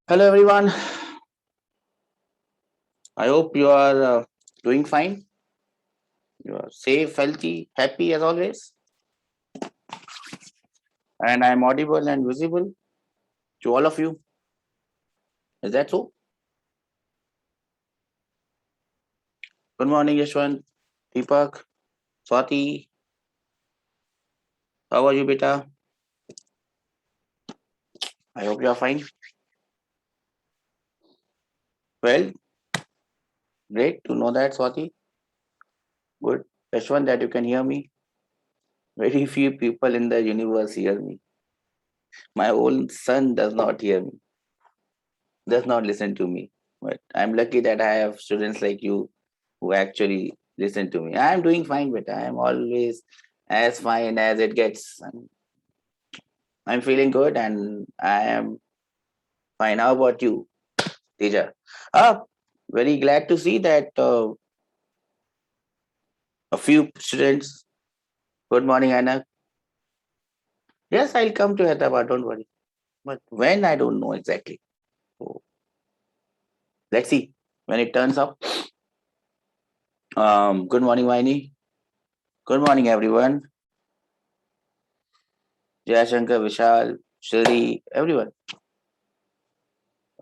Hello, everyone. I hope you are doing fine. You are safe, healthy, happy as always. And I'm audible and visible to all of you. Is that so? Good morning, Yashwant, Deepak, Swati. How are you, beta? I hope you are fine. Well, great to know that, Swati. Good. Yashwant, that you can hear me. Very few people in the universe hear me. My own son does not hear me, does not listen to me. But I'm lucky that I have students like you who actually listen to me. I'm doing fine, but I'm always as fine as it gets. I'm feeling good and I am fine. How about you, Teja? Ah, very glad to see that a few students. Good morning, Anna. Yes, I'll come to Hyderabad, don't worry. But when, I don't know exactly. So let's see when it turns up. Good morning, Vaini. Good morning, everyone. Jayashankar, Vishal, Shri, everyone.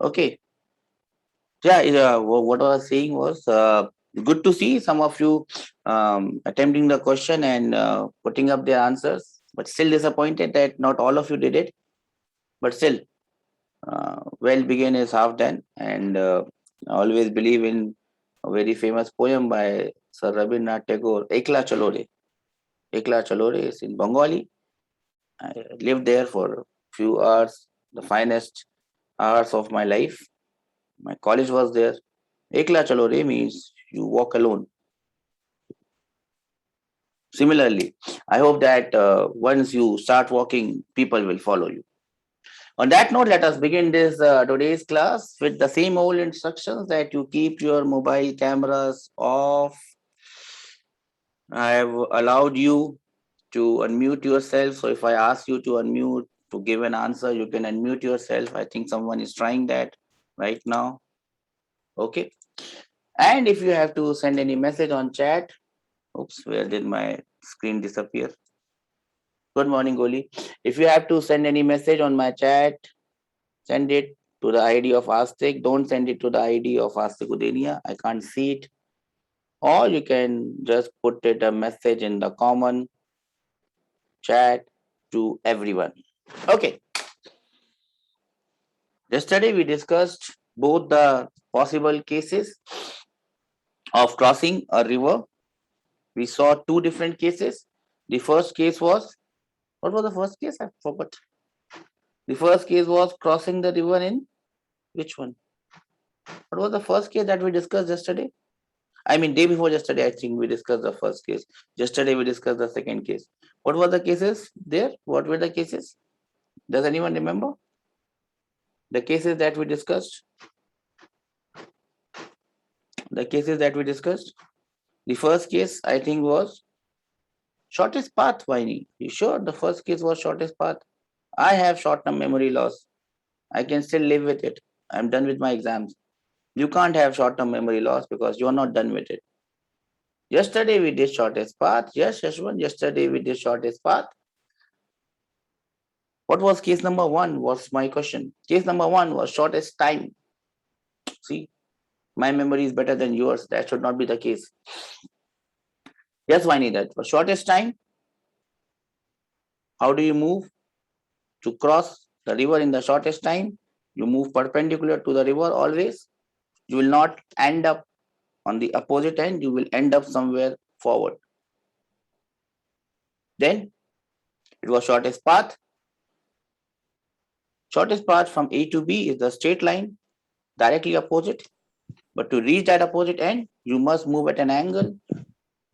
Okay. Yeah, what I was saying was good to see some of you attempting the question and putting up their answers, but still disappointed that not all of you did it. But still, well begin is half done, and I always believe in a very famous poem by Sir Rabindranath Tagore, Ekla Chalore. Ekla Chalore is in Bengali. I lived there for a few hours, the finest hours of my life. My college was there. Ekla chalo re means you walk alone. Similarly, I hope that once you start walking, people will follow you. On that note, let us begin this today's class with the same old instructions that you keep your mobile cameras off. I have allowed you to unmute yourself. So if I ask you to unmute to give an answer, you can unmute yourself. I think someone is trying that right now. Okay. And if you have to send any message on chat, oops, where did my screen disappear? Good morning, Goli. If you have to send any message on my chat, send it to the ID of Astik. Don't send it to the ID of Astik Udenia. I can't see it. Or you can just put it a message in the common chat to everyone. Okay. Yesterday we discussed both the possible cases of crossing a river. We saw two different cases. The first case was, what was the first case? I forgot. The first case was crossing the river in which one? What was the first case that we discussed yesterday? I mean, day before yesterday, I think we discussed the first case. Yesterday, we discussed the second case. What were the cases there? What were the cases? Does anyone remember? The cases that we discussed? The cases that we discussed? The first case, I think, was shortest path, Viney. You sure the first case was shortest path? I have short-term memory loss. I can still live with it. I'm done with my exams. You can't have short-term memory loss because you're not done with it. Yesterday we did shortest path. Yes, Yashwan, yesterday we did shortest path. What was case number one? Was my question. Case number one was shortest time. See, my memory is better than yours. That should not be the case. Yes, Vaini, that for shortest time. How do you move to cross the river in the shortest time? You move perpendicular to the river always. You will not end up on the opposite end. You will end up somewhere forward. Then it was shortest path. Shortest path from A to B is the straight line directly opposite. But to reach that opposite end, you must move at an angle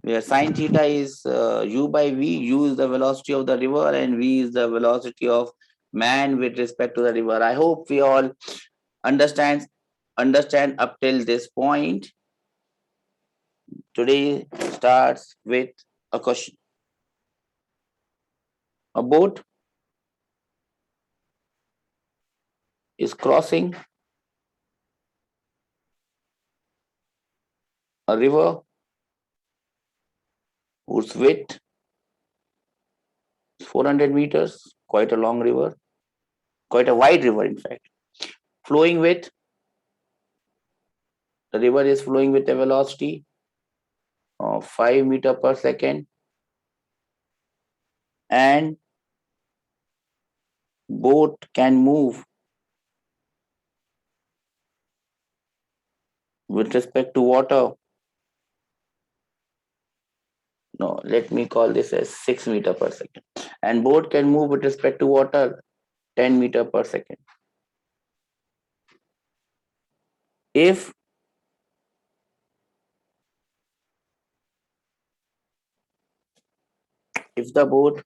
where sine theta is u by v. U is the velocity of the river and v is the velocity of man with respect to the river. I hope we all understand up till this point. Today starts with a question. A boat is crossing a river whose width is 400 meters, quite a long river, quite a wide river, in fact, flowing with, the river is flowing with a velocity of 5 meter per second, and boat can move with respect to water. No, let me call this as 6 meter per second. And boat can move with respect to water 10 meter per second. If the boat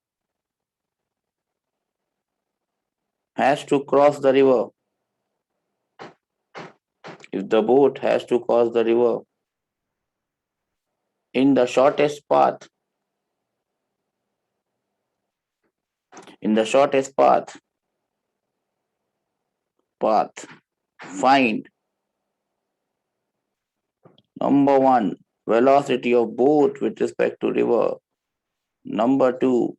has to cross the river, if the boat has to cross the river in the shortest path, in the shortest path, find number one, velocity of boat with respect to river. Number two,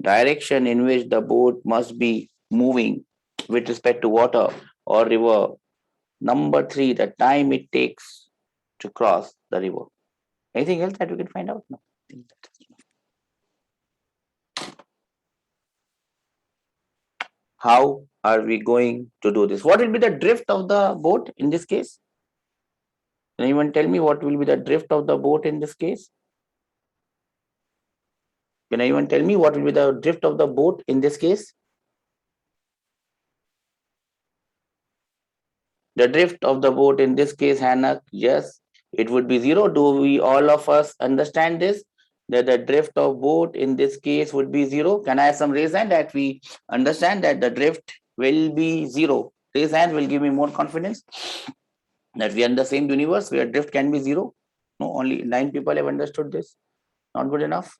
direction in which the boat must be moving with respect to water or river. Number three, the time it takes to cross the river. Anything else that we can find out? No. How are we going to do this? What will be the drift of the boat in this case? Can anyone tell me what will be the drift of the boat in this case? Can anyone tell me what will be the drift of the boat in this case? The drift of the boat in this case, Hannah, yes, it would be zero. Do we all of us understand this? That the drift of boat in this case would be zero. Can I have some raise hand that we understand that the drift will be zero? Raise hand will give me more confidence that we are in the same universe where drift can be zero. No, only 9 people have understood this. Not good enough.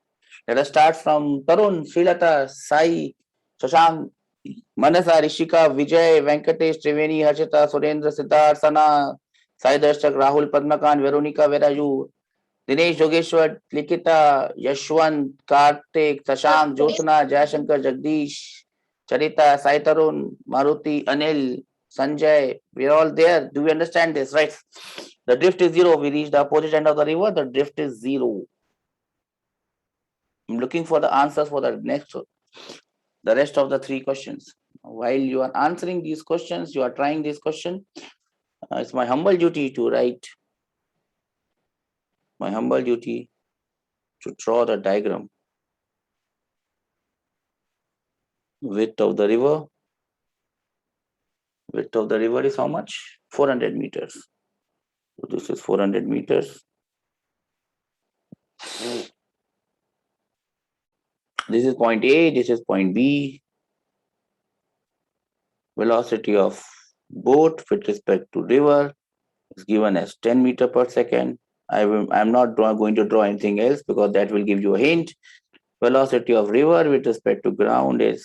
Let us start from Tarun, Srilata, Sai, Shashank, Manasa, Rishika, Vijay, Venkatesh, Triveni, Harshita, Surendra, Siddharth, Sana, Sai Darshak, Rahul, Padmakan, Veronica, where are you? Dinesh, Yogeshwar, Likita, Yashwant, Kartik, Shashank, Jyotna, Jayashankar, Jagdish, Charita, Sai Tarun, Maruti, Anil, Sanjay, we're all there. Do we understand this? Right. The drift is zero. We reach the opposite end of the river. The drift is zero. I'm looking for the answers for the rest of the three questions. While you are answering these questions, you are trying this question. It's my humble duty to write, my humble duty to draw the diagram. Width of the river. Width of the river is how much? 400 meters. So this is 400 meters. This is point A, this is point B. Velocity of boat with respect to river is given as 10 meter per second. I'm not going to draw anything else because that will give you a hint. Velocity of river with respect to ground is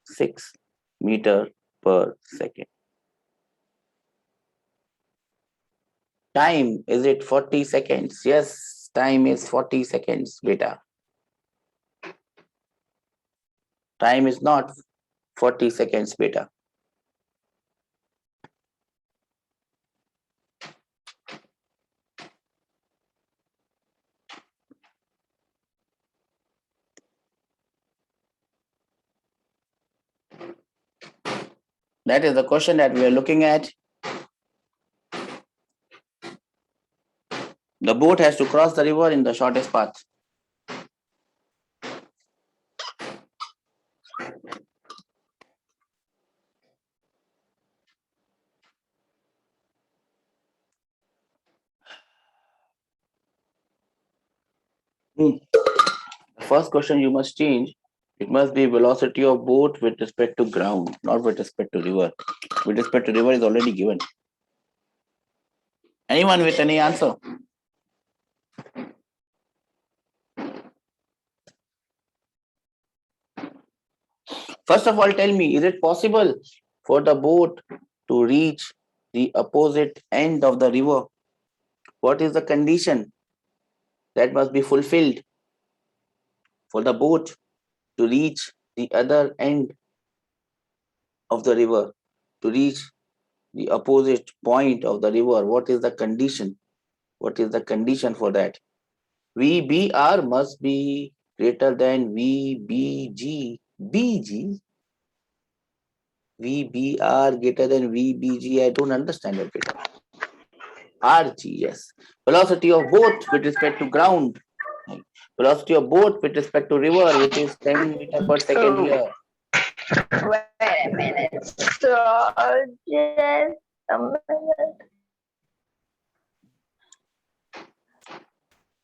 6 meter per second. Time, is it 40 seconds? Yes, time is 40 seconds, beta. Time is not 40 seconds, beta. That is the question that we are looking at. The boat has to cross the river in the shortest path. The first question you must change. It must be velocity of boat with respect to ground, not with respect to river. With respect to river is already given. Anyone with any answer? First of all, tell me, is it possible for the boat to reach the opposite end of the river? What is the condition that must be fulfilled for the boat to reach the other end of the river, to reach the opposite point of the river? What is the condition? What is the condition for that? VBR must be greater than VBG. BG? VBR greater than VBG? I don't understand it. RG, yes. Velocity of boat with respect to ground. Velocity of boat with respect to river, which is 10 meter per second here. Wait a minute. So just a minute.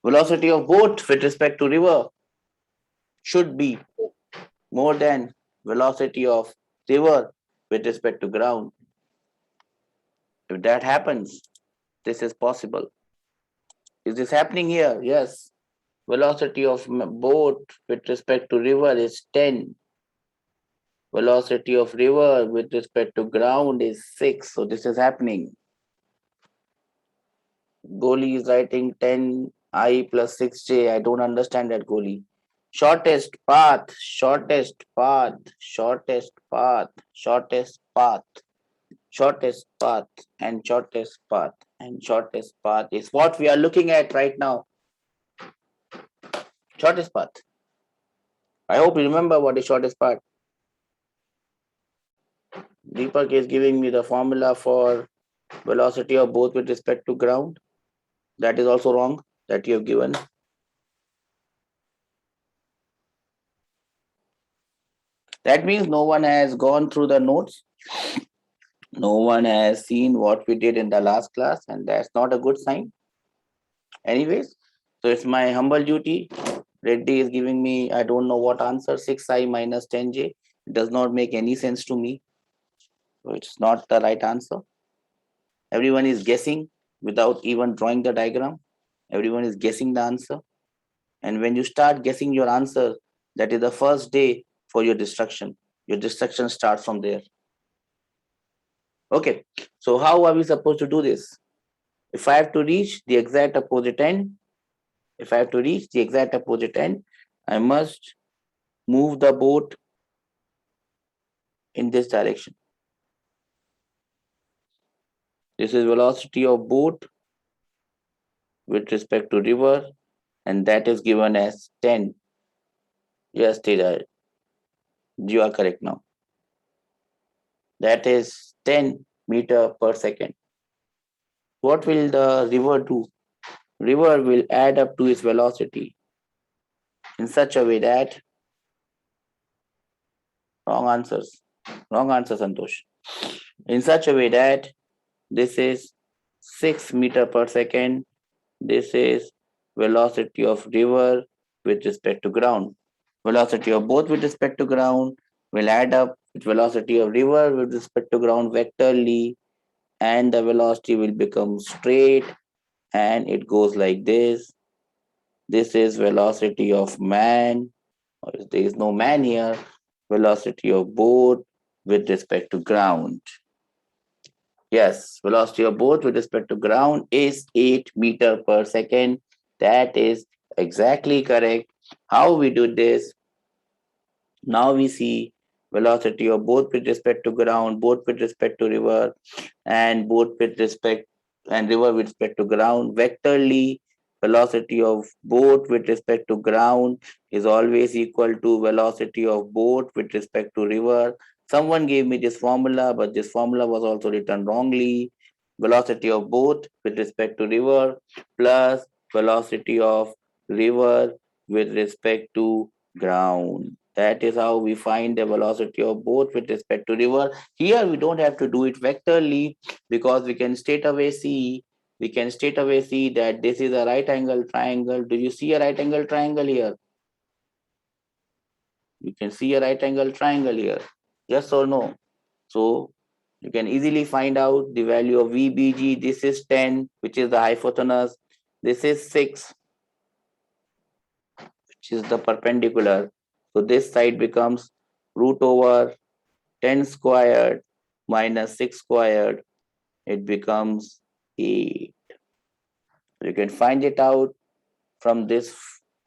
Velocity of boat with respect to river should be more than velocity of river with respect to ground. If that happens, this is possible. Is this happening here? Yes. Velocity of boat with respect to river is 10. Velocity of river with respect to ground is 6. So this is happening. Goli is writing 10I plus 6J. I don't understand that, Goli. Shortest path, shortest path, shortest path, shortest path, shortest path, and shortest path, and shortest path is what we are looking at right now. Shortest path. I hope you remember what is shortest path. Deepak is giving me the formula for velocity of both with respect to ground. That is also wrong that you have given. That means no one has gone through the notes. No one has seen what we did in the last class, and that's not a good sign. Anyways, so it's my humble duty. Reddy is giving me, I don't know what answer, 6I minus 10J. It does not make any sense to me. So it's not the right answer. Everyone is guessing without even drawing the diagram. Everyone is guessing the answer. And when you start guessing your answer, that is the first day for your destruction. Your destruction starts from there. Okay, so how are we supposed to do this? If I have to reach the exact opposite end, I must move the boat in this direction. This is velocity of boat with respect to river, and that is given as 10. Yes, Teja, you are correct now. That is 10 meter per second. What will the river do? River will add up to its velocity in such a way that wrong answer, Santosh. In such a way that this is 6 meter per second. This is velocity of river with respect to ground. Velocity of both with respect to ground will add up with velocity of river with respect to ground vectorly, and the velocity will become straight, and it goes like this. This is velocity of man, or there is no man here, velocity of boat with respect to ground. Yes, velocity of boat with respect to ground is 8 meter per second. That is exactly correct. How we do this? Now we see velocity of both with respect to ground, both with respect to river, and both with respect and river with respect to ground. Vectorly, velocity of boat with respect to ground is always equal to velocity of boat with respect to river. Someone gave me this formula, but this formula was also written wrongly. Velocity of boat with respect to river plus velocity of river with respect to ground. That is how we find the velocity of boat with respect to river. Here we don't have to do it vectorly, because we can straight away see that this is a right angle triangle. Do you see a right angle triangle here? You can see a right angle triangle here. Yes or no? So you can easily find out the value of VBG. This is 10, which is the hypotenuse. This is 6, which is the perpendicular. So this side becomes root over 10 squared minus 6 squared. It becomes 8. You can find it out from this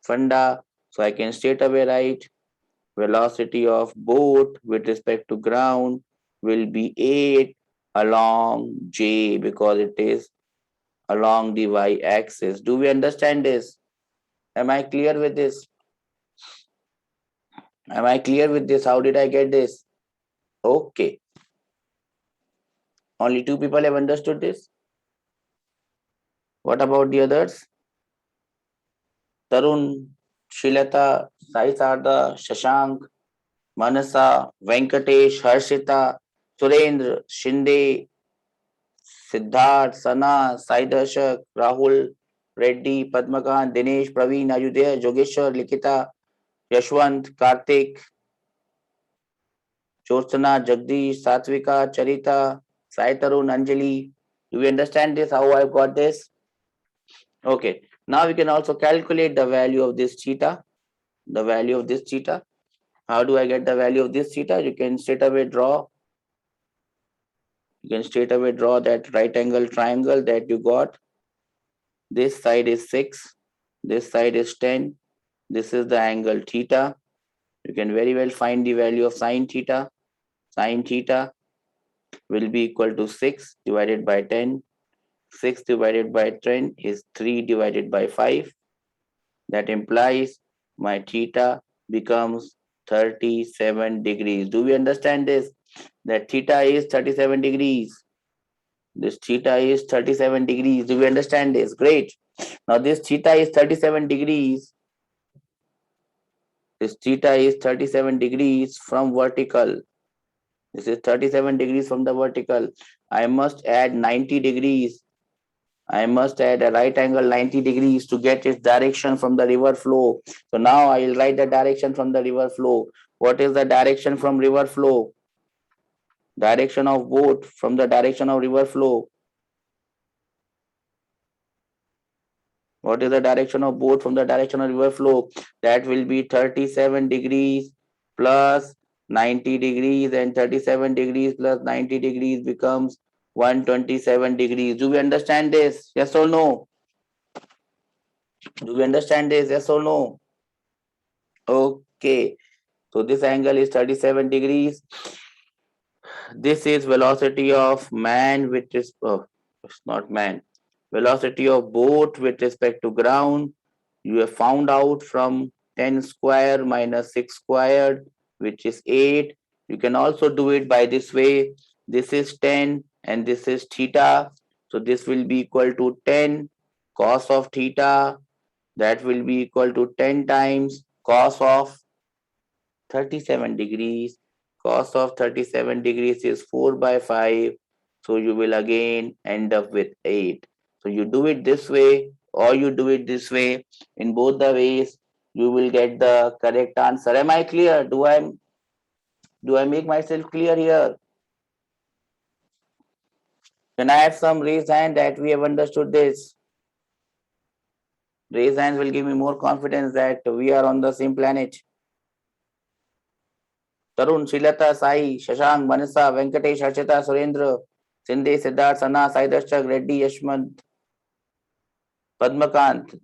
funda. So I can straight away write velocity of boat with respect to ground will be 8 along J because it is along the y-axis. Do we understand this? Am I clear with this? Am I clear with this? How did I get this? Okay. Only 2 people have understood this. What about the others? Tarun, Shilata, Sai Sarda, Shashank, Manasa, Venkatesh, Harshita, Surendra, Shinde, Siddharth, Sana, Sai Darshak, Rahul, Reddy, Padmakant, Dinesh, Praveen, Ayudhya, Jogeshwar, Likita, Yashwant, Karthik, Jyotsna, Jagdish, Satvika, Charita, Sai Tarun, Anjali. Do we understand this? How I've got this? Okay. Now we can also calculate the value of this theta. The value of this theta. How do I get the value of this theta? You can straight away draw. You can straight away draw that right angle triangle that you got. This side is 6. This side is 10. This is the angle theta. You can very well find the value of sine theta. Sine theta will be equal to 6 divided by 10. 6 divided by 10 is 3 divided by 5. That implies my theta becomes 37 degrees. Do we understand this? That theta is 37 degrees. This theta is 37 degrees. Do we understand this? Great. Now this theta is 37 degrees. This theta is 37 degrees from vertical. This is 37 degrees from the vertical. I must add 90 degrees. I must add a right angle 90 degrees to get its direction from the river flow. So now I will write the direction from the river flow. What is the direction from river flow? Direction of boat from the direction of river flow. What is the direction of boat from the direction of river flow? That will be 37 degrees plus 90 degrees, and 37 degrees plus 90 degrees becomes 127 degrees. Do we understand this? Yes or no? Do we understand this? Yes or no? Okay. So this angle is 37 degrees. This is velocity of man with this, it's not man. Velocity of boat with respect to ground. You have found out from 10 square minus 6 squared, which is 8. You can also do it by this way. This is 10 and this is theta. So this will be equal to 10 cos of theta. That will be equal to 10 times cos of 37 degrees. Cos of 37 degrees is 4 by 5. So you will again end up with 8. So you do it this way or you do it this way. In both the ways, you will get the correct answer. Am I clear? Do I make myself clear here? Can I have some raised hand that we have understood this? Raised hands will give me more confidence that we are on the same planet. Tarun, Shilata, Sai, Shashank, Manasa, Venkatesh, Harshita, Surendra, Sinde, Siddharth, Sana, Sai Darshak, Reddy, Yashwant, Padmakant,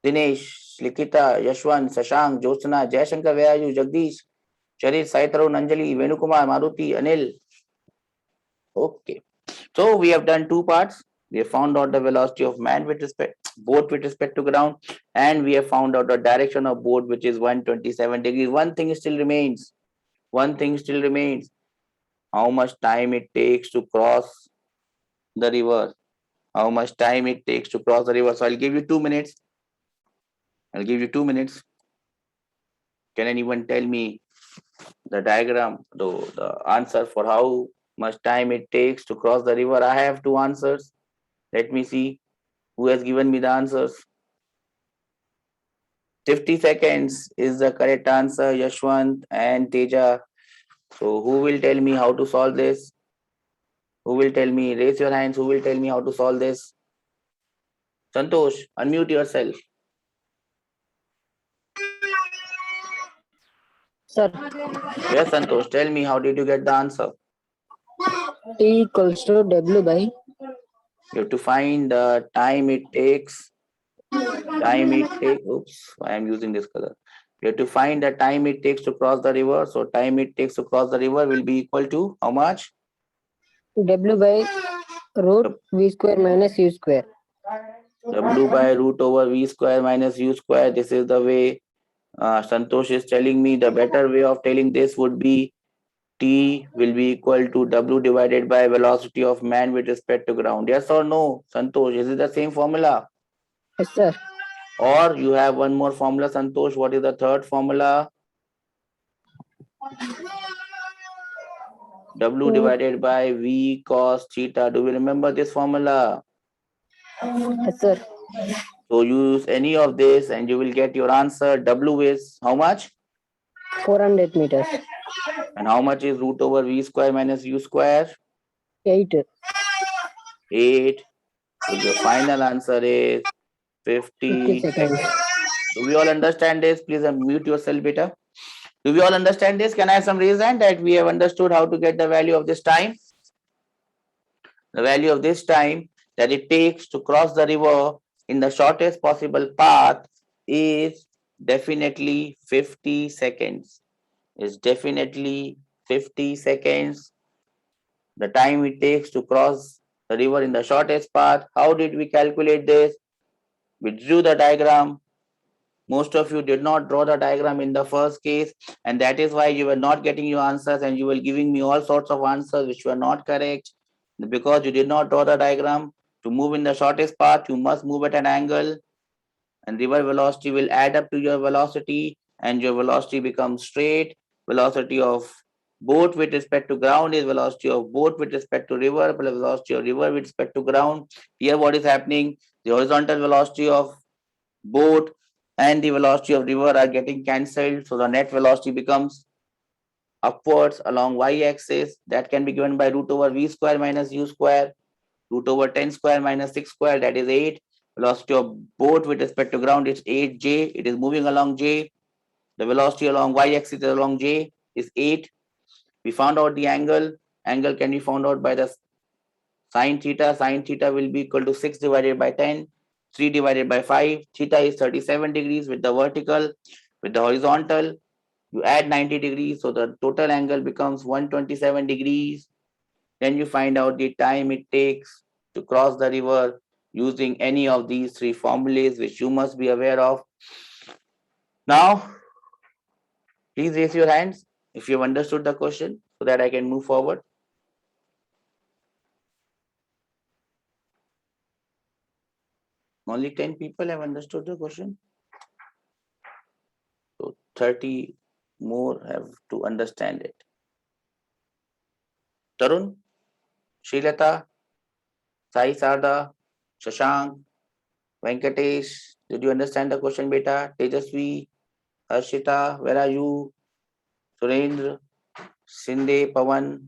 Dinesh, Likita, Yashwant, Shashank, Jyotsna, Jayashankar, where are you? Jagdish, Charit, Sai Tarun, Anjali, Venukumar, Maruti, Anil. Okay. So we have done 2 parts. We have found out the velocity of man with respect, boat with respect to ground, and we have found out the direction of boat, which is 127 degrees. One thing still remains. One thing still remains. How much time it takes to cross the river? How much time it takes to cross the river? So I'll give you 2 minutes. I'll give you 2 minutes. Can anyone tell me the diagram, the answer for how much time it takes to cross the river? I have 2 answers. Let me see who has given me the answers. 50 seconds is the correct answer, Yashwant and Teja. So who will tell me how to solve this? Who will tell me? Raise your hands. Who will tell me how to solve this? Santosh, unmute yourself. Sir, Yes, Santosh, tell me how did you get the answer? T equals to W by You have to find the time it takes. Oops, I am using this color. You have to find the time it takes to cross the river. So time it takes to cross the river will be equal to how much? W by root V square minus U square. W by root over V square minus U square. This is the way Santosh is telling me. The better way of telling this would be T will be equal to W divided by velocity of man with respect to ground. Yes or no, Santosh? Is it the same formula? Yes, sir. Or you have one more formula, Santosh? What is the third formula? W divided by V cos theta. Do we remember this formula? Yes, sir. So use any of this and you will get your answer. W is how much? 400 meters. And how much is root over V square minus U square? 8. 8. So your final answer is 50 seconds. seconds. Do we all understand this? Please unmute yourself, beta. Do we all understand this? Can I have some reason that we have understood how to get the value of this time? The value of this time that it takes to cross the river in the shortest possible path is definitely 50 seconds. Is definitely 50 seconds. The time it takes to cross the river in the shortest path. How did we calculate this? We drew the diagram. Most of you did not draw the diagram in the first case, and that is why you were not getting your answers and you were giving me all sorts of answers which were not correct. Because you did not draw the diagram, to move in the shortest path, you must move at an angle, and river velocity will add up to your velocity, and your velocity becomes straight. Velocity of boat with respect to ground is velocity of boat with respect to river, plus velocity of river with respect to ground. Here what is happening? The horizontal velocity of boat and the velocity of river are getting cancelled. So the net velocity becomes upwards along y-axis. That can be given by root over v square minus u square, root over 10 square minus 6 square, that is 8. Velocity of boat with respect to ground is 8j. It is moving along j. The velocity along y-axis along j is 8. We found out the angle. Angle can be found out by the sine theta. Sine theta will be equal to 6 divided by 10. 3 divided by 5. Theta is 37 degrees with the vertical. With the horizontal, you add 90 degrees. So the total angle becomes 127 degrees. Then you find out the time it takes to cross the river using any of these three formulas, which you must be aware of. Now, please raise your hands if you have understood the question so that I can move forward. Only 10 people have understood the question. So 30 more have to understand it. Tarun, Srilata, Sai Sada, Shashank, Venkatesh, did you understand the question, beta? Tejasvi, Harshita, where are you? Surendra, Sinde, Pavan,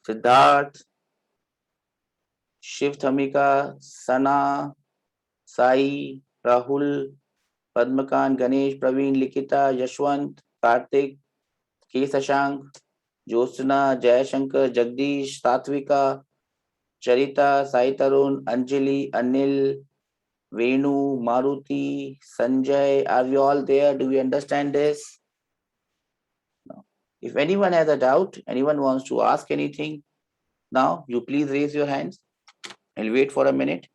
Siddharth, Shiv Thamika, Sana, Sai, Rahul, Padmakan, Ganesh, Praveen, Likita, Yashwant, Karthik, K. Sashank, Jyotsna, Jayashankar, Jagdish, Satvika, Charita, Sai Tarun, Anjali, Anil, Venu, Maruti, Sanjay. Are we all there? Do we understand this? No. If anyone has a doubt, anyone wants to ask anything, now you please raise your hands. I'll wait for a minute.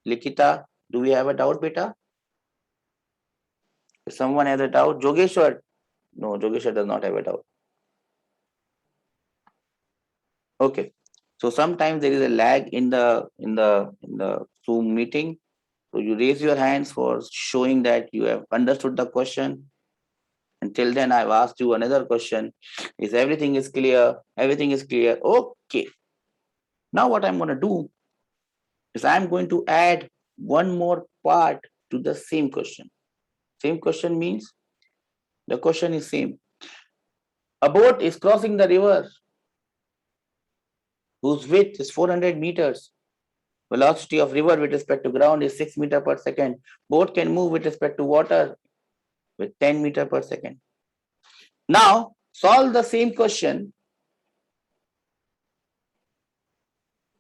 Likita, do we have a doubt, beta? If someone has a doubt, Jogeshwar. No, Jogeshwar does not have a doubt. Okay. So sometimes there is a lag in the Zoom meeting. So you raise your hands for showing that you have understood the question. Until then, I've asked you another question. Is everything is clear? Everything is clear. Okay. Now what I'm going to do is I'm going to add one more part to the same question. Same question means the question is same. A boat is crossing the river whose width is 400 meters. Velocity of river with respect to ground is 6 meters per second. Boat can move with respect to water with 10 meters per second. Now, solve the same question.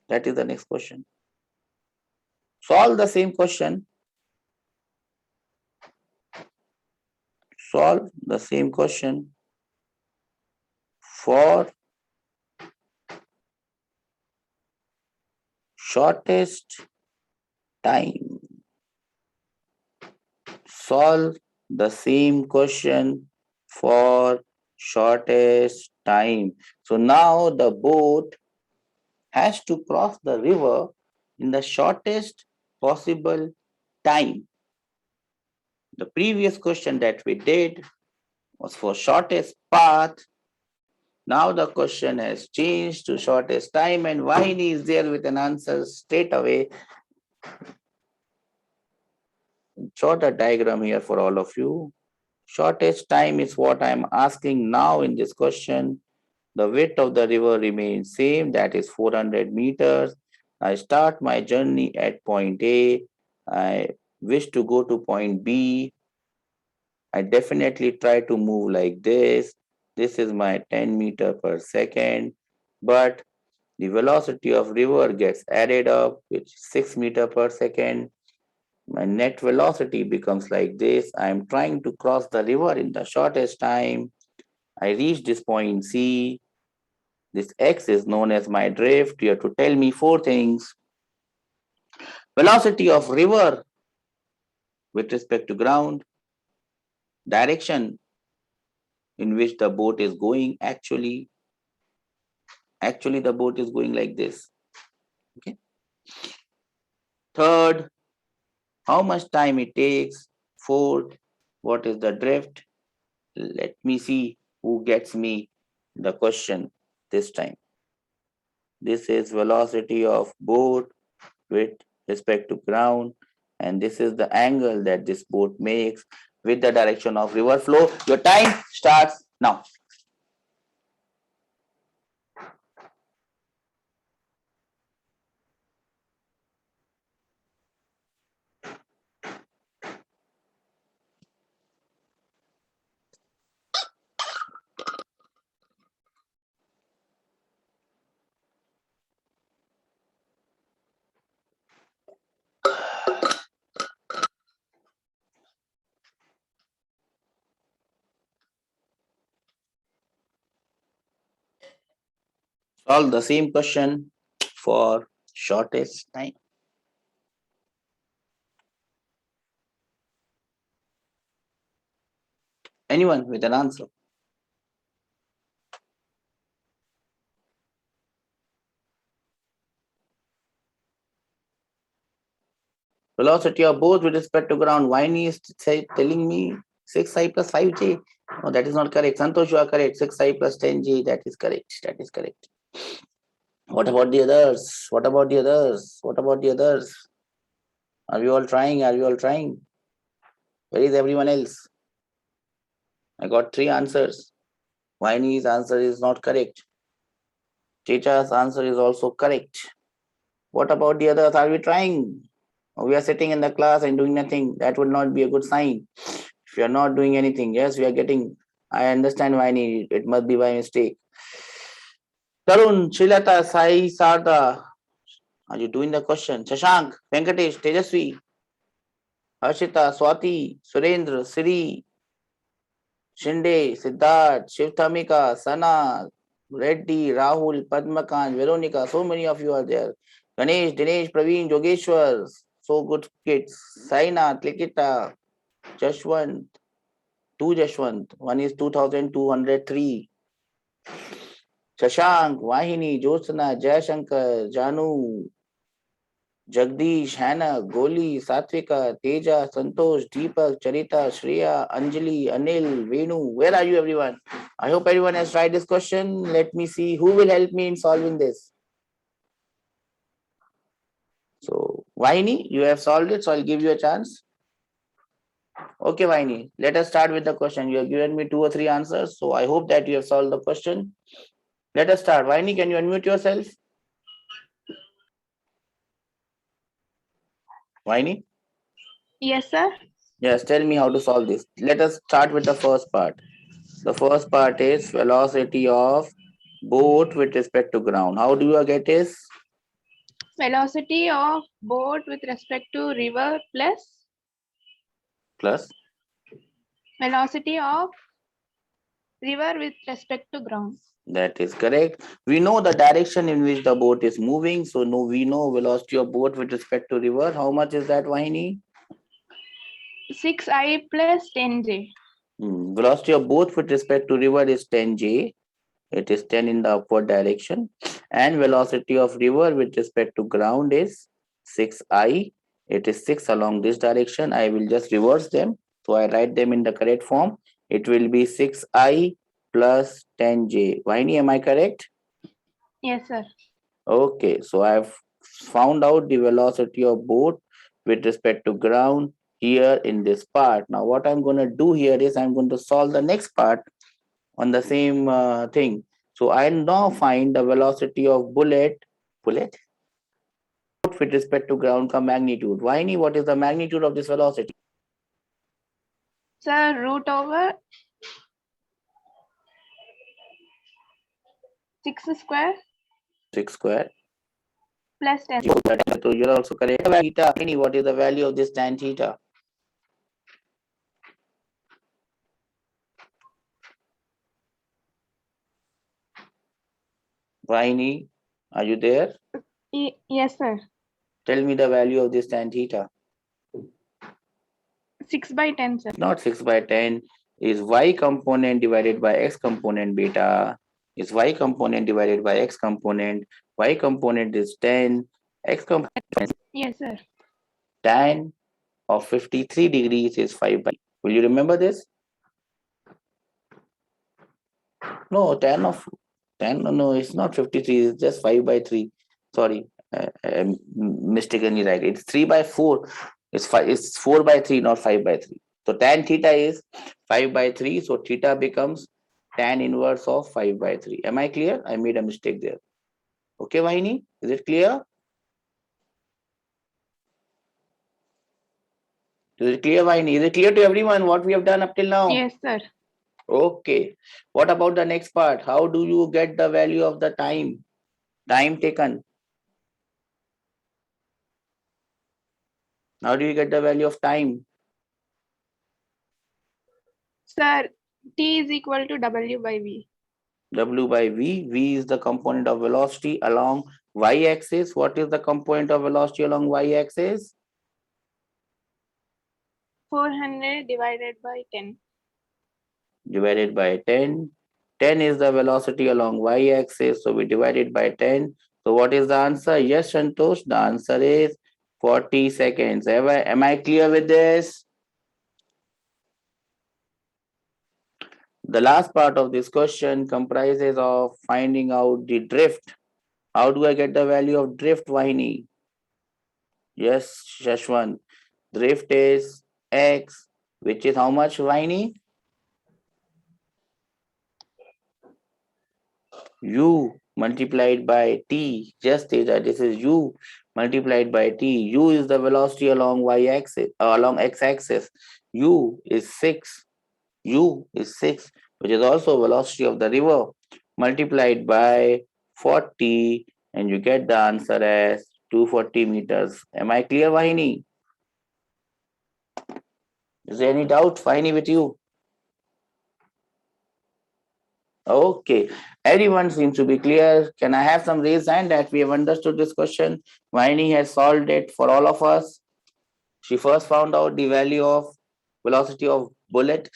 That is the next question. solve the same question. Solve the same question for shortest time. Solve the same question for shortest time. So now the boat has to cross the river in the shortest possible time. The previous question that we did was for shortest path. Now the question has changed to shortest time, and Vahini is there with an answer straight away. Draw the diagram here for all of you. Shortest time is what I am asking now in this question. The width of the river remains same, that is 400 meters. I start my journey at point A. I wish to go to point B. I definitely try to move like this. This is my 10 meter per second, but the velocity of river gets added up, which is 6 meter per second. My net velocity becomes like this. I am trying to cross the river in the shortest time. I reach this point C. This X is known as my drift. You have to tell me four things. Velocity of river with respect to ground, direction in which the boat is going. Actually the boat is going like this. Okay. Third, how much time it takes. Fourth, what is the drift? Let me see who gets me the question this time. This is velocity of boat with respect to ground, and this is the angle that this boat makes with the direction of river flow. Your time starts now. Solve the same question for shortest time. Anyone with an answer? Velocity of both with respect to ground. Viney is telling me 6i plus 5j. No, that is not correct. Santosh, you are correct. 6i plus 10j. That is correct. That is correct. What about the others? What about the others? What about the others? Are we all trying? Are we all trying? Where is everyone else? I got three answers. Viney's answer is not correct. Checha's answer is also correct. What about the others? Are we trying? Or we are sitting in the class and doing nothing? That would not be a good sign. If you are not doing anything, yes, we are getting. I understand, Viney. It must be by mistake. Tarun, Shilata, Sai, Sarda. Are you doing the question? Shashank, Venkatesh, Tejasvi, Harshita, Swati, Surendra, Siri, Shinde, Siddharth, Shivtamika, Sana, Reddy, Rahul, Padmakant, Veronica, so many of you are there. Ganesh, Dinesh, Praveen, Yogeshwar, so good kids. Sainath, Likita, Jashwant, two Jashwant, one is 2203. Shashank, Vahini, Jyotsna, Jayashankar, Janu, Jagdish, Hannah, Goli, Satvika, Teja, Santosh, Deepak, Charita, Shreya, Anjali, Anil, Venu. Where are you, everyone? I hope everyone has tried this question. Let me see who will help me in solving this. So, Vaini, you have solved it, so I'll give you a chance. Okay, Vaini, let us start with the question. You have given me 2 or 3 answers, so I hope that you have solved the question. Let us start. Vaini, can you unmute yourself? Vaini? Yes, sir. Yes, tell me how to solve this. Let us start with the first part. The first part is velocity of boat with respect to ground. How do you get this? Velocity of boat with respect to river plus velocity of river with respect to ground. that is correct. We know the direction in which the boat is moving. So no, we know velocity of boat with respect to river. How much is that, Vahini? 6I plus 10J. Velocity of boat with respect to river is 10J. It is 10 in the upward direction. And velocity of river with respect to ground is 6I. It is 6 along this direction. I will just reverse them. So I write them in the correct form. It will be 6I plus 10J. Vahini, am I correct? Yes, sir. Okay, so I've found out the velocity of boat with respect to ground here in this part. Now what I'm going to do here is I'm going to solve the next part on the same thing. So I now find the velocity of bullet with respect to ground ka magnitude. Vahini, what is the magnitude of this velocity? Sir, root over 6 square 6 square. plus 10. So you're also correct. Theta, Vahini, what is the value of this tan theta? Vahini, are you there? Yes, sir. Tell me the value of this tan theta. 6 by 10, sir. Not 6 by 10 is y component divided by x component beta is y component divided by x component. Y component is 10, x component Yes, sir. tan of 53 degrees is 5 by. Will you remember this? No, tan of 10, no, it's not 53, it's just 5 by 3. Sorry, I'm mistakenly right. It's 3 by 4. It's 4 by 3, not 5 by 3. So tan theta is 5 by 3. So theta becomes tan inverse of 5 by 3. Am I clear? I made a mistake there. Okay, Vahini, is it clear? Is it clear, Vahini? Is it clear to everyone what we have done up till now? Yes, sir. Okay. What about the next part? How do you get the value of the time? Time taken. How do you get the value of time? Sir, T is equal to W by V. W by V. V is the component of velocity along y-axis. What is the component of velocity along y-axis? 400 divided by 10. Divided by 10. 10 is the velocity along y-axis. So we divide it by 10. So what is the answer? Yes, Santosh. The answer is 40 seconds. Am I clear with this? The last part of this question comprises of finding out the drift. How do I get the value of drift, Vahini? Yes, Shashwant. Drift is x, which is how much, Vahini? U multiplied by t. Just say that this is u multiplied by t. U is the velocity along y-axis, along x-axis. U is 6. U is 6, which is also velocity of the river, multiplied by 40, and you get the answer as 240 meters. Am I clear, Vahini? Is there any doubt, Vahini, with you? Okay, everyone seems to be clear. Can I have some raised hand that we have understood this question? Vahini has solved it for all of us. She first found out the value of velocity of bullet,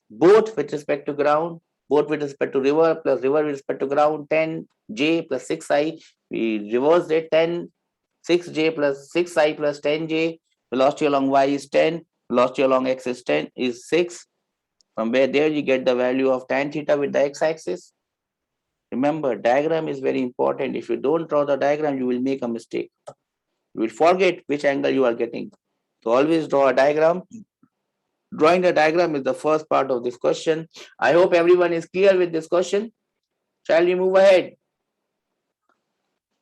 both with respect to ground, both with respect to river plus river with respect to ground, 10J plus 6I. We reversed it, 6J plus 6I plus 10J. Velocity along Y is 10. Velocity along X is 10 is 6. From where there you get the value of tan theta with the x-axis. Remember, diagram is very important. If you don't draw the diagram, you will make a mistake. You will forget which angle you are getting. So always draw a diagram. Drawing the diagram is the first part of this question. I hope everyone is clear with this question. Shall we move ahead?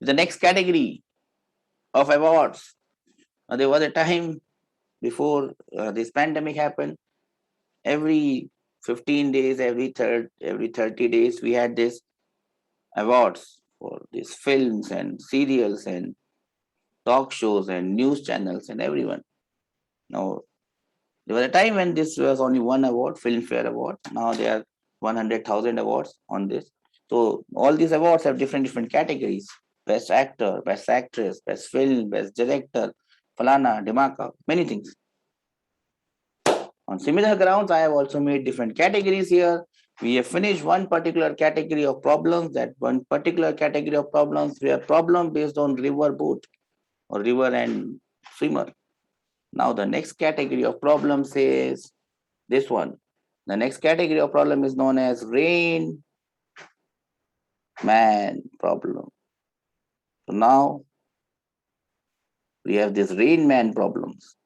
The next category of awards. There was a time before this pandemic happened. Every 15 days, every 30 days, we had this awards for these films and serials and talk shows and news channels and everyone. Now, there was a time when this was only one award, Filmfare Award. Now there are 100,000 awards on this. So all these awards have different categories: best actor, best actress, best film, best director, falana, dimaka, many things. On similar grounds, I have also made different categories here. We have finished one particular category of problems. That one particular category of problems were problem based on river boat or river and swimmer. Now the next category of problems is this one. The next category of problem is known as rain man problem. So now we have this rain man problems.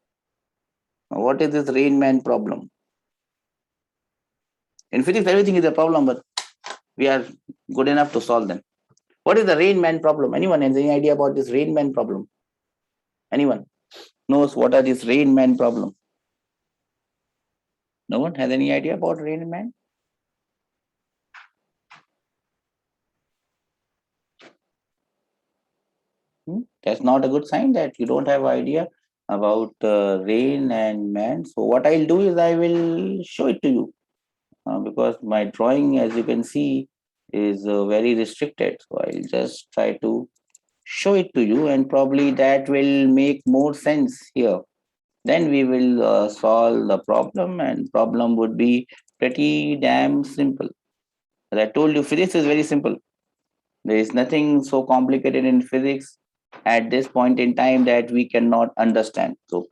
Now what is this rain man problem? In physics, everything is a problem, but we are good enough to solve them. What is the rain man problem? Anyone has any idea about this rain man problem? Anyone knows what are this rain man problem? No one has any idea about rain man? That's not a good sign that you don't have idea about rain and man. So what I'll do is I will show it to you because my drawing, as you can see, is very restricted. So I'll just try to show it to you, and probably that will make more sense here. Then we will solve the problem, and problem would be pretty damn simple. As I told you, physics is very simple. There is nothing so complicated in physics at this point in time that we cannot understand. So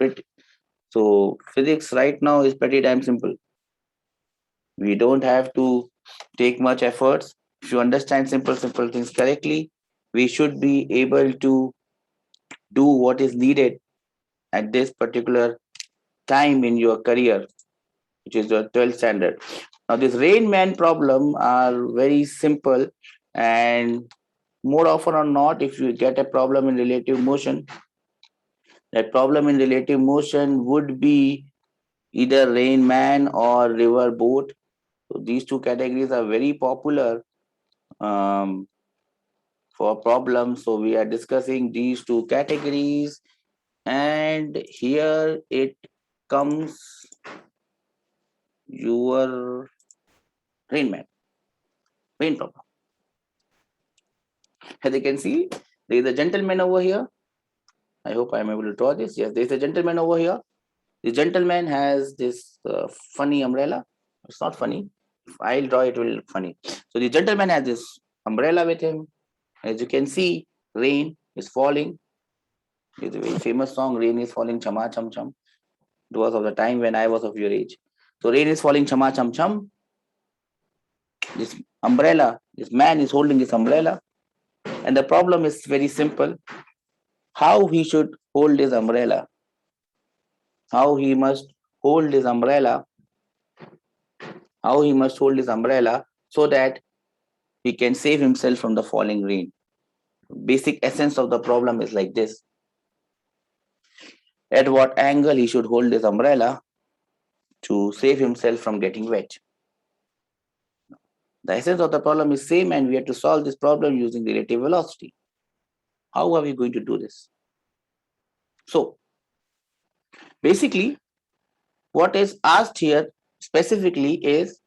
physics right now is pretty damn simple. We don't have to take much efforts. If you understand simple things correctly, we should be able to do what is needed at this particular time in your career, which is your 12th standard. Now, this rain man problem are very simple, and more often or not, if you get a problem in relative motion, that problem in relative motion would be either rain man or river boat. So these two categories are very popular for problems. So we are discussing these two categories, and here it comes your rain man, rain problem. As you can see, there is a gentleman over here. I hope I am able to draw this. Yes, there is a gentleman over here. The gentleman has this funny umbrella. It's not funny. If I'll draw it, will look funny. So the gentleman has this umbrella with him. As you can see, rain is falling. It's a very famous song, Rain is Falling, Chama Cham Cham. It was of the time when I was of your age. So rain is falling, Chama Cham Cham. This umbrella, this man is holding this umbrella. And the problem is very simple. How he should hold his umbrella. How he must hold his umbrella. How he must hold his umbrella so that he can save himself from the falling rain. Basic essence of the problem is like this. At what angle he should hold his umbrella to save himself from getting wet. The essence of the problem is same, and we have to solve this problem using relative velocity. How are we going to do this? So basically, what is asked here specifically is,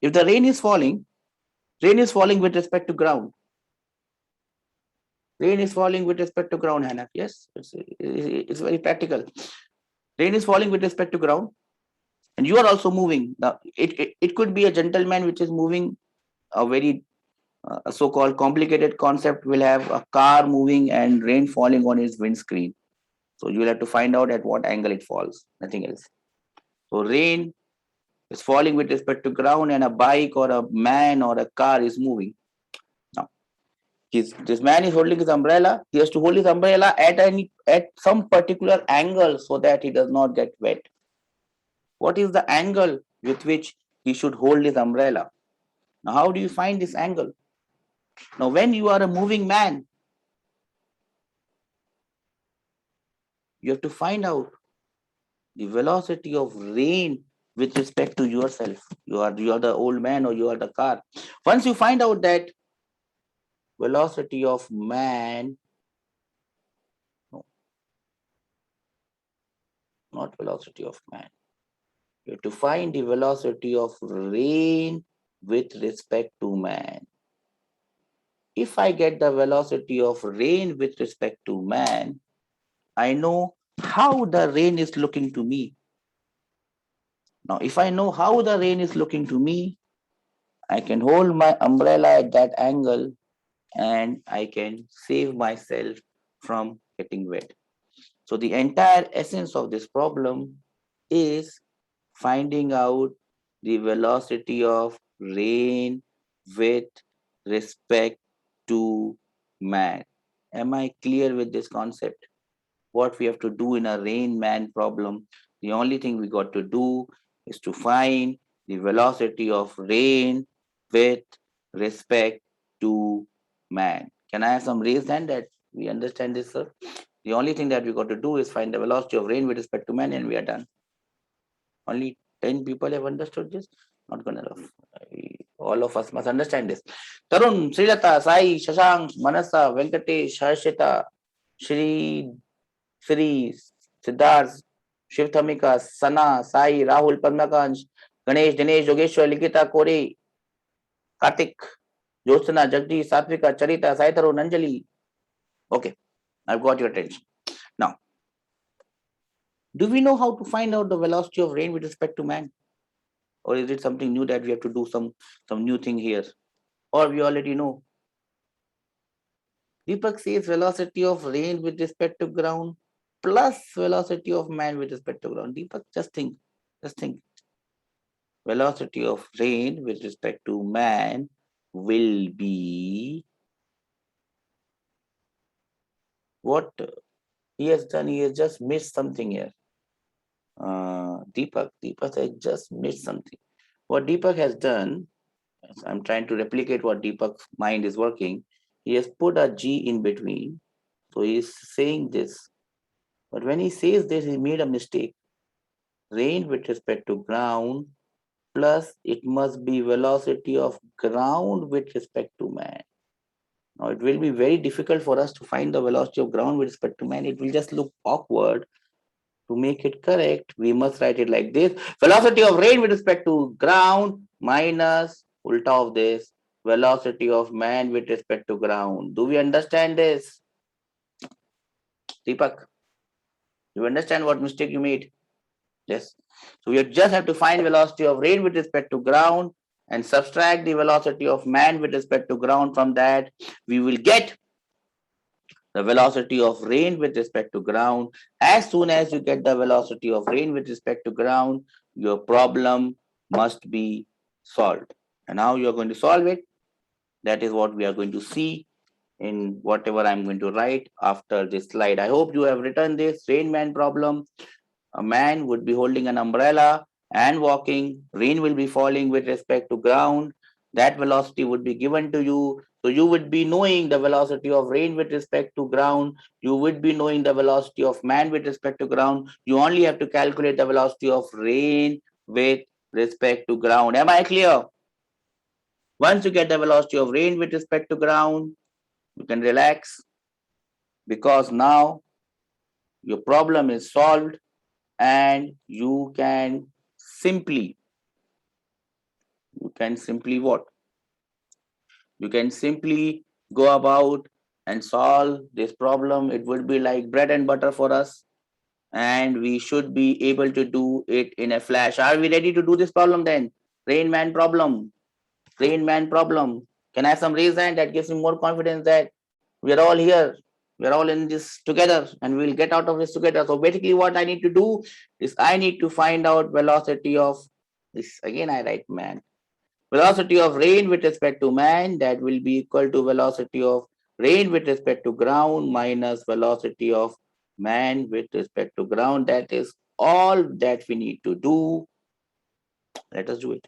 if the rain is falling with respect to ground. Rain is falling with respect to ground, Hannah. Yes, it's very practical. Rain is falling with respect to ground, and you are also moving. Now, it could be a gentleman which is moving. A very so-called complicated concept will have a car moving and rain falling on its windscreen. So you will have to find out at what angle it falls, nothing else. So rain is falling with respect to ground, and a bike or a man or a car is moving. Now, this man is holding his umbrella. He has to hold his umbrella at some particular angle so that he does not get wet. What is the angle with which he should hold his umbrella? Now, how do you find this angle? Now, when you are a moving man, you have to find out the velocity of rain with respect to yourself. You are the old man or you are the car. Once you find out that velocity of man, no, not velocity of man. You have to find the velocity of rain with respect to man. If I get the velocity of rain with respect to man, I know how the rain is looking to me. Now, if I know how the rain is looking to me, I can hold my umbrella at that angle and I can save myself from getting wet. So the entire essence of this problem is finding out the velocity of rain with respect to man. Am I clear with this concept? What we have to do in a rain man problem, the only thing we got to do is to find the velocity of rain with respect to man. Can I have some raised hand that we understand this, sir? The only thing that we got to do is find the velocity of rain with respect to man, and we are done. Only 10 people have understood this. Not gonna enough. All of us must understand this. Tarun, Srilata, Sai, Shashank, Manasa, Venkatesh, Harshita, Shri, Siddharth, Shiv Thamika, Sana, Sai, Rahul, Padmakansh, Ganesh, Dinesh, Yogeshwar, Likita, Kore, Kartik, Jyotsna, Jagdish, Satvika, Charita, Sai Tarun, Anjali. Okay, I've got your attention. Now, do we know how to find out the velocity of rain with respect to man? Or is it something new that we have to do some new thing here? Or we already know? Deepak says velocity of rain with respect to ground plus velocity of man with respect to ground. Deepak, just think. Velocity of rain with respect to man will be what he has done. He has just missed something here. Deepak has just missed something. What Deepak has done, I'm trying to replicate what Deepak's mind is working. He has put a G in between. So he's saying this. But when he says this, he made a mistake. Rain with respect to ground plus it must be velocity of ground with respect to man. Now it will be very difficult for us to find the velocity of ground with respect to man. It will just look awkward. To make it correct, we must write it like this. Velocity of rain with respect to ground minus ulta of this, velocity of man with respect to ground. Do we understand this? Deepak, you understand what mistake you made? Yes. So we just have to find velocity of rain with respect to ground and subtract the velocity of man with respect to ground. From that, we will get the velocity of rain with respect to ground. As soon as you get the velocity of rain with respect to ground, your problem must be solved. And how you are going to solve it, that is what we are going to see in whatever I'm going to write after this slide. I hope you have written this rain man problem. A man would be holding an umbrella and walking. Rain will be falling with respect to ground. That velocity would be given to you. So you would be knowing the velocity of rain with respect to ground. You would be knowing the velocity of man with respect to ground. You only have to calculate the velocity of rain with respect to ground. Am I clear? Once you get the velocity of rain with respect to ground, you can relax because now your problem is solved and you can simply what? You can simply go about and solve this problem. It would be like bread and butter for us, and we should be able to do it in a flash. Are we ready to do this problem then? Rain man problem. Rain man problem. Can I have some raise hand? That gives me more confidence that we're all here. We're all in this together and we'll get out of this together. So basically what I need to do is I need to find out velocity of this. Again, I write man. Velocity of rain with respect to man, that will be equal to velocity of rain with respect to ground minus velocity of man with respect to ground. That is all that we need to do. Let us do it.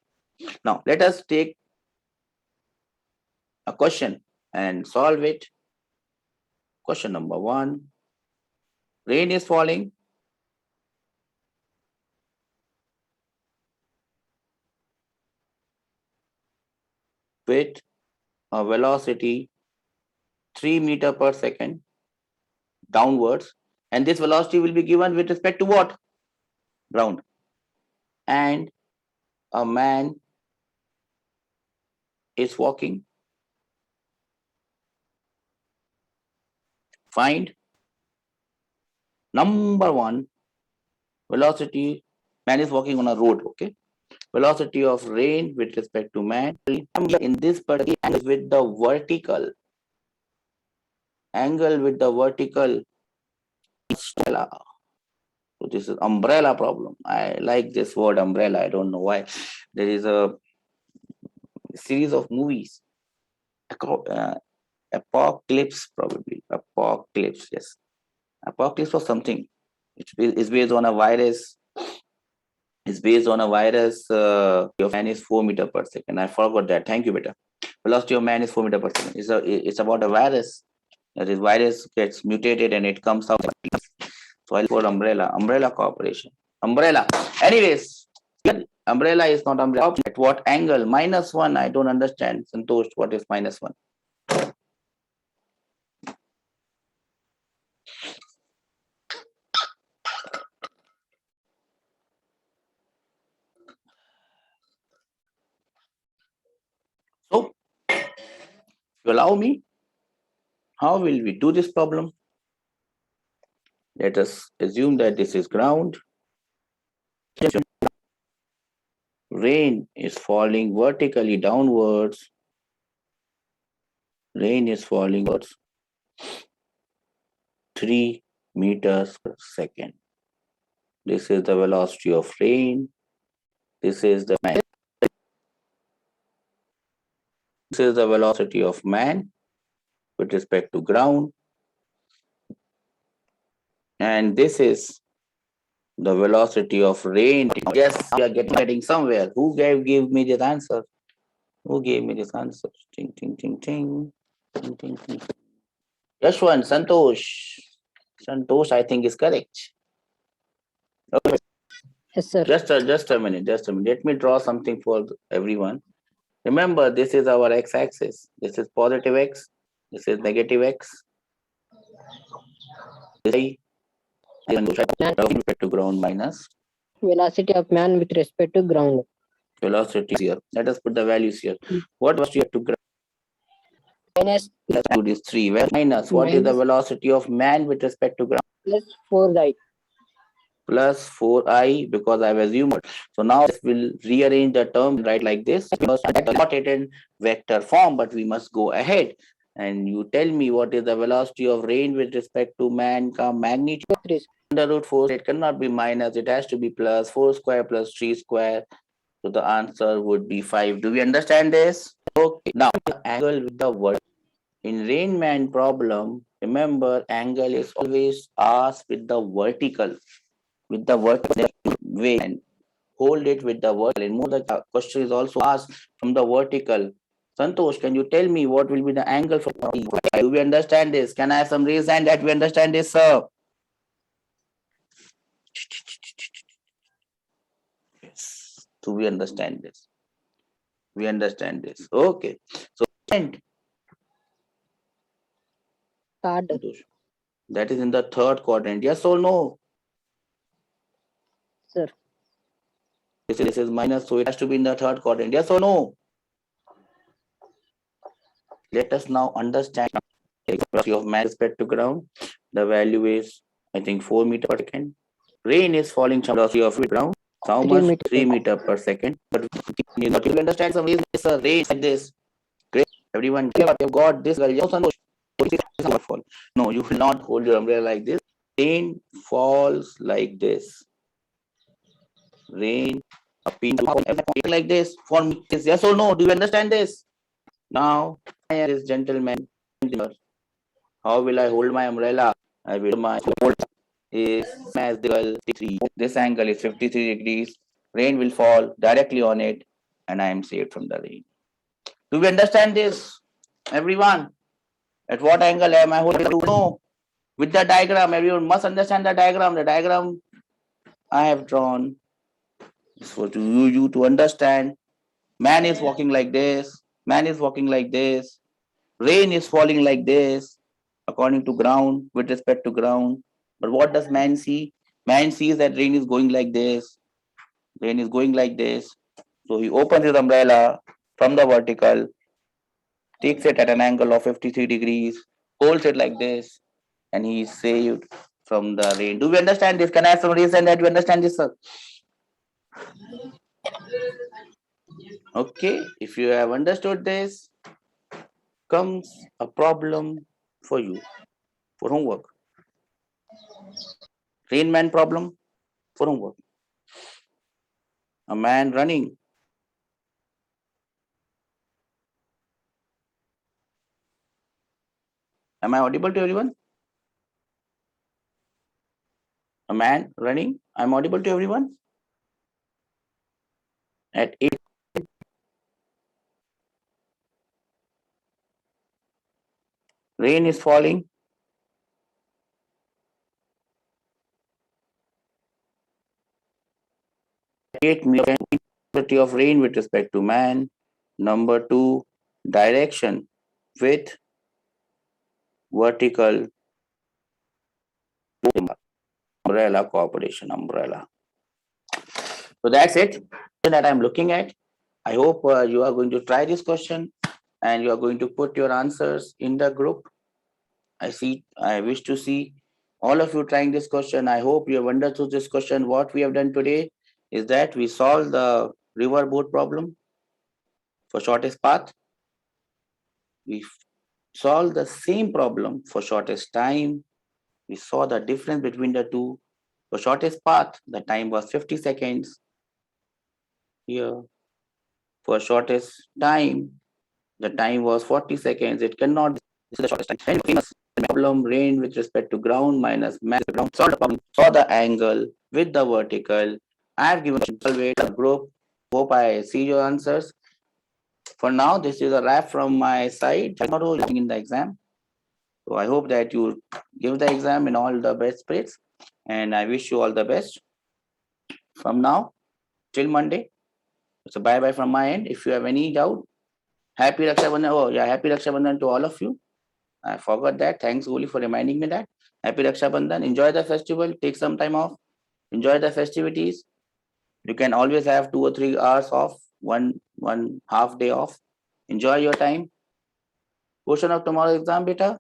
Now, let us take a question and solve it. Question number 1. Rain is falling. With a velocity 3 meter per second downwards, and this velocity will be given with respect to what? Ground. And a man is walking. Find number one velocity. Man is walking on a road, okay? Velocity of rain with respect to man. In this particular angle with the vertical. Angle with the vertical. So this is umbrella problem. I like this word umbrella. I don't know why. There is a series of movies. Apocalypse, probably. Apocalypse, yes. Apocalypse was something. It's based on a virus. It's based on a virus. Of man is 4 meter per second. I forgot that. Thank you, beta. Velocity of man is 4 meter per second. It's about a virus. That is, virus gets mutated and it comes out. So I'll call umbrella. Umbrella corporation. Umbrella. Anyways, umbrella is not umbrella. At what angle? -1. I don't understand. Santosh, what is -1? So, if you allow me, how will we do this problem? Let us assume that this is ground. Rain is falling vertically downwards. Rain is falling towards 3 meters per second. This is the velocity of rain. This is the man. This is the velocity of man with respect to ground. And this is the velocity of rain. Yes, we are getting somewhere. Who gave me this answer? Who gave me this answer? Ting, ting, ting, ting. Ting, ting, ting. Yashwan, Santosh. Santosh, I think is correct. Okay. Yes, sir. Just a minute. Let me draw something for everyone. Remember, this is our x-axis. This is positive x. This is negative x. This with respect to ground minus Velocity of man with respect to ground. velocity here. Let us put the values here. What velocity to ground? Minus Let's do this 3. Well, minus. What is the velocity of man with respect to ground? plus 4i. Plus 4i, because I've assumed. So now we'll rearrange the term, right, like this. Because I got it in vector form, but we must go ahead. And you tell me what is the velocity of rain with respect to man ka magnitude. Under root 4, it cannot be minus, it has to be plus 4 square plus 3 square. So the answer would be 5. Do we understand this? Okay. Now, angle with the word. In Rain Man problem, remember, angle is always asked with the vertical. With the vertical way, and hold it with the vertical. And more, the question is also asked from the vertical. Santosh, can you tell me what will be the angle for? Do we understand this? Can I have some raise hand that we understand this, sir? Yes. Do we understand this? We understand this. Okay. So, that is in the third quadrant. Yes or no? Sir. This is minus, so it has to be in the third quadrant. Yes or no? Let us now understand the velocity of man with respect to ground. The value is, I think, 4 meter per second. Rain is falling velocity of ground. How much? 3 meter per second. But you understand some reason it's a rain like this. Great. Everyone, you've got this. No, you will not hold your umbrella like this. Rain falls like this. Rain like this. For me, yes or no? Do you understand this? Now, this gentleman, how will I hold my umbrella? I will hold is as this angle is 53 degrees. Rain will fall directly on it, and I am saved from the rain. Do we understand this, everyone? At what angle am I holding? No. With the diagram, everyone must understand the diagram. The diagram I have drawn is for you to understand. Man is walking like this. Man is walking like this. Rain is falling like this, according to ground, with respect to ground. But what does man see? Man sees that rain is going like this. Rain is going like this. So he opens his umbrella from the vertical, takes it at an angle of 53 degrees, holds it like this, and he is saved from the rain. Do we understand this? Can I have some reason that we understand this, sir? Okay, if you have understood this, comes a problem for you for homework. Rain man problem for homework. A man running. Am I audible to everyone? A man running. I'm audible to everyone? At 8. Rain is falling. Quantity of rain with respect to man. Number 2, direction with vertical umbrella cooperation umbrella. So that's it that I'm looking at. I hope you are going to try this question and you are going to put your answers in the group. I wish to see all of you trying this question. I hope you have understood this question. What we have done today is that we solved the river boat problem for shortest path. We solved the same problem for shortest time. We saw the difference between the two. For shortest path, the time was 50 seconds. Here, for shortest time, the time was 40 seconds. It cannot be the shortest time. And famous problem, rain with respect to ground minus mass ground. Solve the problem, saw the angle with the vertical. I have given a group. Hope I see your answers. For now, this is a wrap from my side. Tomorrow in the exam. So I hope that you give the exam in all the best spirits. And I wish you all the best from now till Monday. So bye-bye from my end. If you have any doubt, happy Raksha Bandhan. Oh, yeah, happy Raksha Bandhan to all of you. I forgot that. Thanks, Uli, for reminding me that. Happy Raksha Bandhan. Enjoy the festival. Take some time off. Enjoy the festivities. You can always have 2 or 3 hours off, one half day off. Enjoy your time. Portion of tomorrow's exam, beta.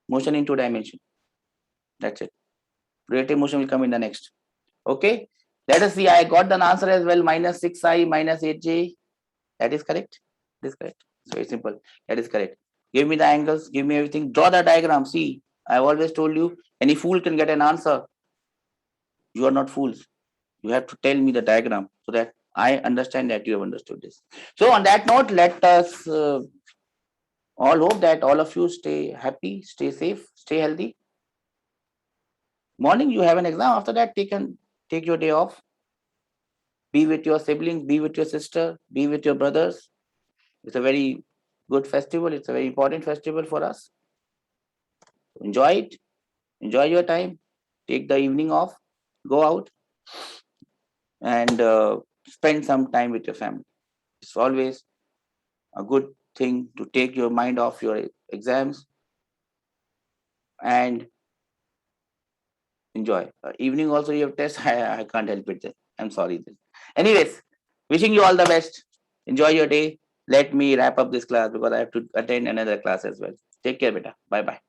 Motion in 2 dimension. That's it. Relative motion will come in the next. Okay. Let us see. I got the answer as well. Minus 6i minus 8j. That is correct. This is correct. It's very simple. That is correct. Give me the angles. Give me everything. Draw the diagram. See, I've always told you, any fool can get an answer. You are not fools. You have to tell me the diagram so that I understand that you have understood this. So on that note, let us all hope that all of you stay happy, stay safe, stay healthy. Morning, you have an exam. After that, take your day off. Be with your siblings, be with your sister, be with your brothers. It's a very good festival. It's a very important festival for us. Enjoy it. Enjoy your time. Take the evening off. Go out and spend some time with your family. It's always a good thing to take your mind off your exams and enjoy. Evening also you have test. I can't help it. I'm sorry. Anyways, wishing you all the best. Enjoy your day. Let me wrap up this class because I have to attend another class as well. Take care, beta. Bye-bye.